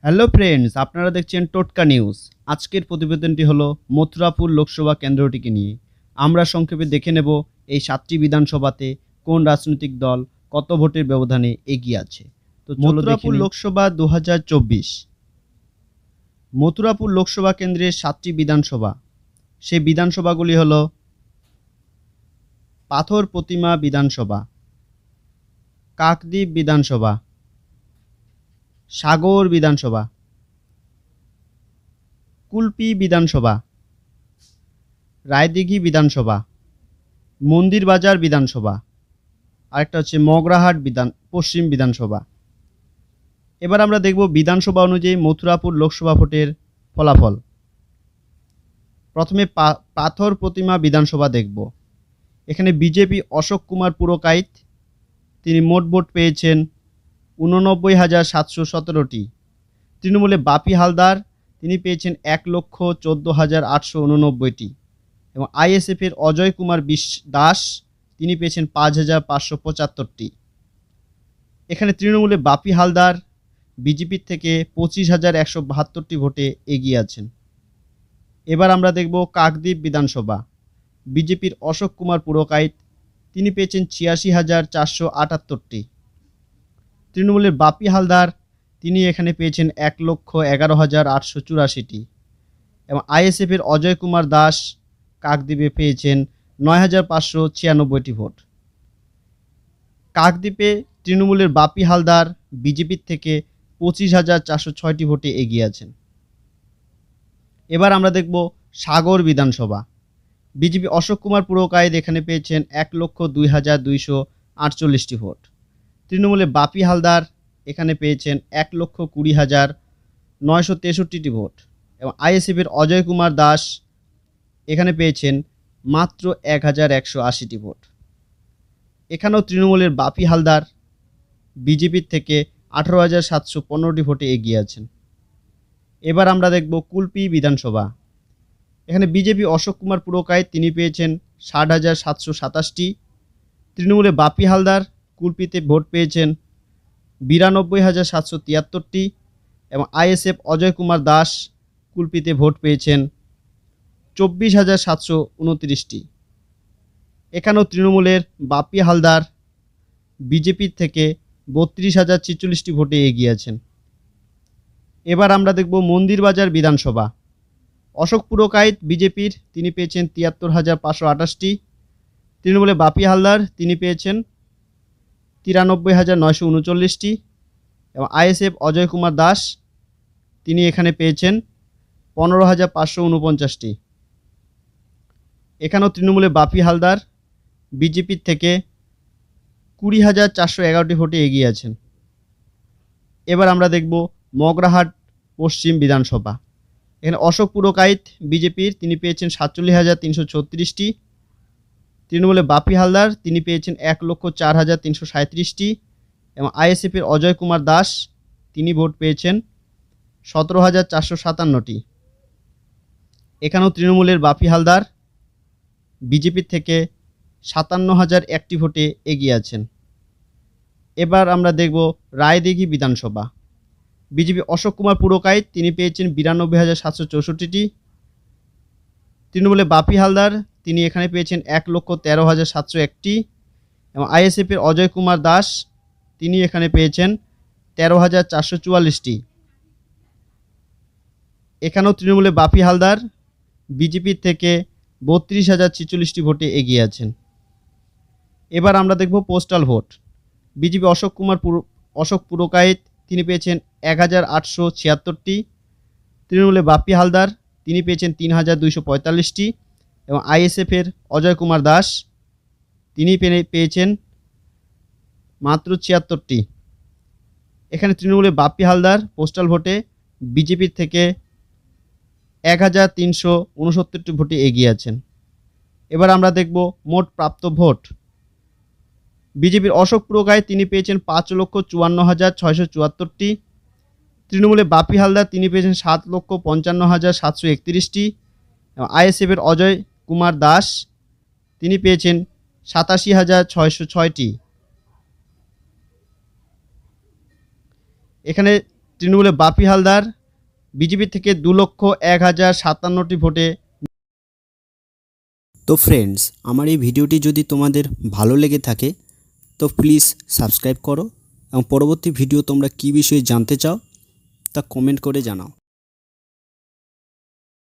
Hello friends, আপনারা দেখছেন টোটকা নিউজ। আজকের প্রতিবেদনটি হলো মথুরাপুর লোকসভা কেন্দ্রটিকে নিয়ে। আমরা সংক্ষেপে দেখে নেব এই 7টি বিধানসভাতে কোন রাজনৈতিক দল কত ভোটের ব্যবধানে এগিয়ে আছে। তো মথুরাপুর লোকসভা 2024। মথুরাপুর লোকসভা কেন্দ্রের 7টি বিধানসভা। সেই বিধানসভাগুলি হলো পাথর প্রতিমা বিধানসভা, কাকদ্বীপ বিধানসভা, সাগর বিধানসভা, কুলপি বিধানসভা, রায়দিঘি বিধানসভা, মন্দির বাজার বিধানসভা, আরেকটা হচ্ছে মগরাহাট পশ্চিম বিধানসভা। এবার আমরা দেখব বিধানসভা অনুযায়ী মথুরাপুর লোকসভা ভোটের ফলাফল। প্রথমে পাথর প্রতিমা বিধানসভা দেখব। এখানে বিজেপি অশোক কুমার পুরকাইত, তিনি মোট ভোট পেয়েছেন 89,717টি। তৃণমূলে বাপি হালদার, তিনি পেয়েছেন 1,14,889টি। এবং আইএসএফের অজয় কুমার দাস, তিনি পেয়েছেন 5,575টি। এখানে তৃণমূলে বাপি হালদার বিজেপির থেকে 25,172টি ভোটে এগিয়ে আছেন। এবার আমরা দেখব কাকদ্বীপ বিধানসভা। বিজেপির অশোক কুমার পুরকাইত, তিনি পেয়েছেন 86,478টি। তৃণমূলের বাপি হালদার, তিনি এখানে পেয়েছেন 1,11,884টি। এবং আইএসএফের অজয় কুমার দাস কাকদ্বীপে পেয়েছেন 9,596টি ভোট। কাকদ্বীপে তৃণমূলের বাপি হালদার বিজেপির থেকে 25,406টি ভোটে এগিয়ে আছেন। এবার আমরা দেখব সাগর বিধানসভা। বিজেপি অশোক কুমার পুরকাইত এখানে পেয়েছেন 1,02,248টি ভোট। তৃণমূলে বাপি হালদার এখানে পেয়েছেন 1,20,963টি ভোট। এবং আইএসএফের অজয় কুমার দাস এখানে পেয়েছেন মাত্র 1,180টি ভোট। এখানেও তৃণমূলের বাপি হালদার বিজেপির থেকে 18,715টি ভোটে এগিয়ে আছেন। এবার আমরা দেখব কুলপি বিধানসভা। এখানে বিজেপি অশোক কুমার পুরকাইত, তিনি পেয়েছেন 60,727টি। তৃণমূলে বাপি হালদার কুলপিতে ভোট পেয়েছেন 92,773টি। এবং আইএসএফ অজয় কুমার দাস কুলপিতে ভোট পেয়েছেন 24,729টি। এখানেও তৃণমূলের বাপি হালদার বিজেপির থেকে 32,046টি ভোটে এগিয়ে আছেন। এবার আমরা দেখব মন্দির বাজার বিধানসভা। অশোক পুরকাইত বিজেপির, তিনি পেয়েছেন 73,528টি। তৃণমূলে বাপি হালদার, তিনি পেয়েছেন 93,939টি। এবং আইএসএফ অজয় কুমার দাস, তিনি এখানে পেয়েছেন 15,549টি। এখানেও তৃণমূলে বাপি হালদার বিজেপির থেকে 20,411টি ভোটে এগিয়ে আছেন। এবার আমরা দেখব মগরাহাট পশ্চিম বিধানসভা। এখানে অশোক পুরকাইত বিজেপির, তিনি পেয়েছেন 47,336টি। তৃণমূলে বাপি হালদার, তিনি পেয়েছেন 1,04,337টি। এবং আইএসএফের অজয় কুমার দাস, তিনি ভোট পেয়েছেন 17,457টি। এখানেও তৃণমূলের বাপি হালদার বিজেপির থেকে 57,001টি ভোটে এগিয়ে আছেন। এবার আমরা দেখব রায়দিঘি বিধানসভা। বিজেপি অশোক কুমার পুরকাইত, তিনি পেয়েছেন 92,764টি। তৃণমূলে বাপি হালদার, তিনি এখানে পেয়েছেন 1,13,701টি। এবং আইএসএফের অজয় কুমার দাস, তিনি এখানে পেয়েছেন 13,444টি। এখানেও তৃণমূলে বাপি হালদার বিজেপির থেকে 32,046টি ভোটে এগিয়ে আছেন। এবার আমরা দেখব postal vote. BJP Ashok Purkait, তিনি পেয়েছেন 1,876টি। তৃণমূলে বাপি হালদার, তিনি পেয়েছেন 3,245টি। এবং আইএসএফের অজয় কুমার দাস, তিনি পেয়েছেন মাত্র 76টি। এখানে তৃণমূলে বাপি হালদার পোস্টাল ভোটে বিজেপির থেকে 1,369টি ভোটে এগিয়ে আছেন। এবার আমরা দেখব মোট প্রাপ্ত ভোট। বিজেপির অশোক পুরকাইত, তিনি পেয়েছেন 5,54,674টি। তৃণমূলে বাপি হালদার, তিনি পেয়েছেন 7,55,731টি। এবং আইএসএফের অজয় কুমার দাস, তিনি পেয়েছেন 87,606টি। এখানে তৃণমূলের বাপি হালদার বিজেপি থেকে 2,01,057টি ভোটে। তো ফ্রেন্ডস, আমার এই ভিডিওটি যদি তোমাদের ভালো লেগে থাকে তো প্লিজ সাবস্ক্রাইব করো এবং পরবর্তী ভিডিও তোমরা কী বিষয়ে জানতে চাও তা কমেন্ট করে জানাও।